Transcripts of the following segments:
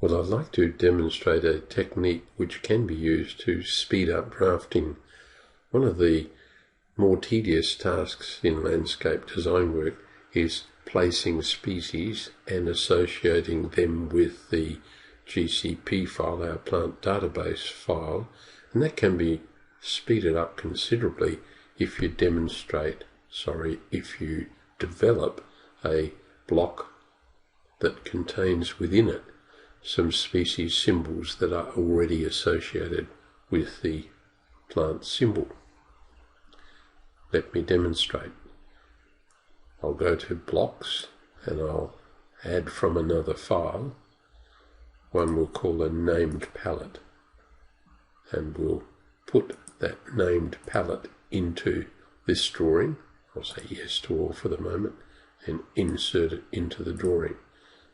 Well, I'd like to demonstrate a technique which can be used to speed up drafting. One of the more tedious tasks in landscape design work is placing species and associating them with the GCP file, our plant database file, and that can be speeded up considerably if you if you develop a block that contains within it some species symbols that are already associated with the plant symbol. Let me demonstrate. I'll go to blocks and I'll add from another file. One we'll call a named palette, and we'll put that named palette into this drawing. I'll say yes to all for the moment and insert it into the drawing.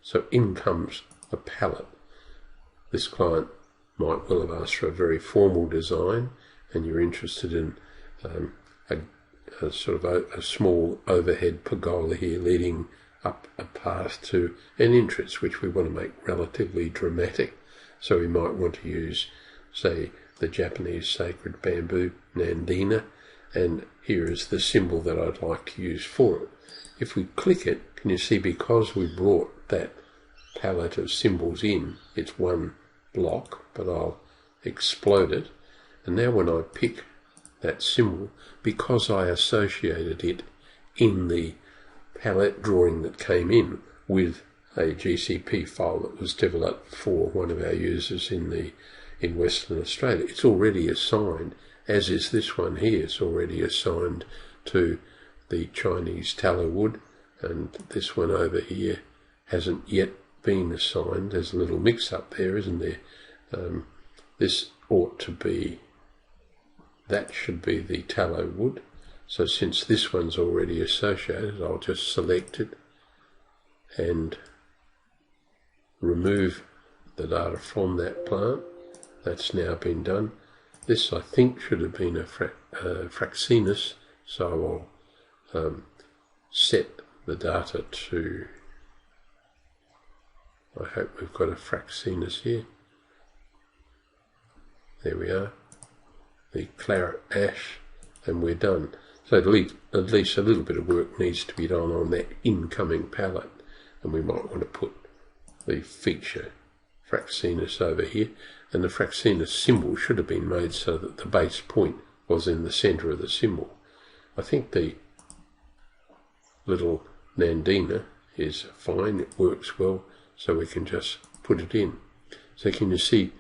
So in comes a palette. This client might well have asked for a very formal design, and you're interested in a small overhead pergola here leading up a path to an entrance which we want to make relatively dramatic. So we might want to use, say, the Japanese sacred bamboo, Nandina, and here is the symbol that I'd like to use for it. If we click it, can you see, because we brought that palette of symbols in, it's one block, but I'll explode it, and now when I pick that symbol, because I associated it in the palette drawing that came in with a GCP file that was developed for one of our users in Western Australia, it's already assigned, as is this one here. It's already assigned to the Chinese tallow wood, and this one over here hasn't yet been assigned. There's a little mix-up there, isn't there? This ought to be, that should be the tallow wood. So since this one's already associated, I'll just select it and remove the data from that plant. That's now been done. This, I think, should have been a Fraxinus, so I'll set the data to, I hope we've got a Fraxinus here. There we are, the claret ash, and we're done. So at least a little bit of work needs to be done on that incoming palette, and we might want to put the feature Fraxinus over here, and the Fraxinus symbol should have been made so that the base point was in the centre of the symbol. I think the little Nandina is fine, it works well, so we can just put it in. So can you see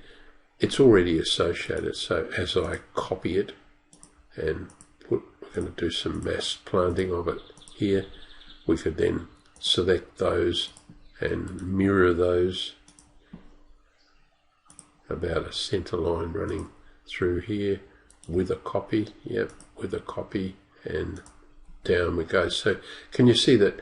it's already associated, so as I copy it and we're going to do some mass planting of it here, we could then select those and mirror those, about a centre line running through here with a copy, yep, with a copy, and down we go. So can you see that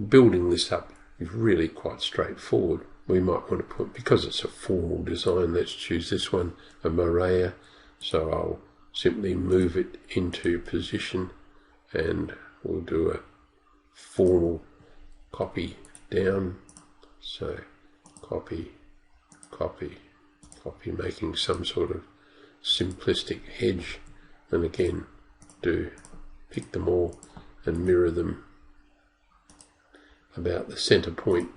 building this up is really quite straightforward? We might want to put, because it's a formal design, let's choose this one, a Morea. So I'll simply move it into position and we'll do a formal copy down. So copy, copy, copy, making some sort of simplistic hedge, and again pick them all and mirror them about the centre point.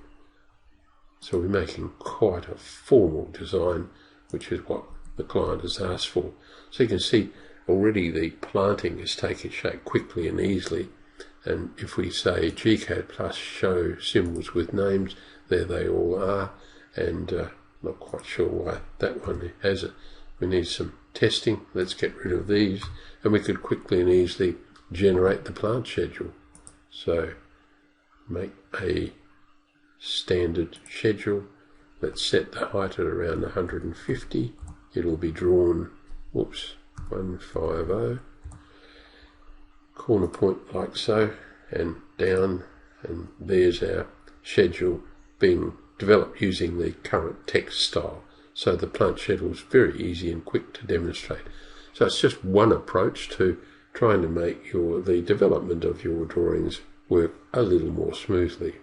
So we're making quite a formal design, which is what the client has asked for. So you can see already the planting is taking shape quickly and easily, and if we say gCADPlus show symbols with names, there they all are, and not quite sure why that one has it. We need some testing. Let's get rid of these, and we could quickly and easily generate the plant schedule. So make a standard schedule. Let's set the height at around 150. It'll be drawn, whoops, 150, corner point like so, and down, and there's our schedule being developed using the current text style. So the plant schedule is very easy and quick to demonstrate. So it's just one approach to trying to make the development of your drawings work a little more smoothly.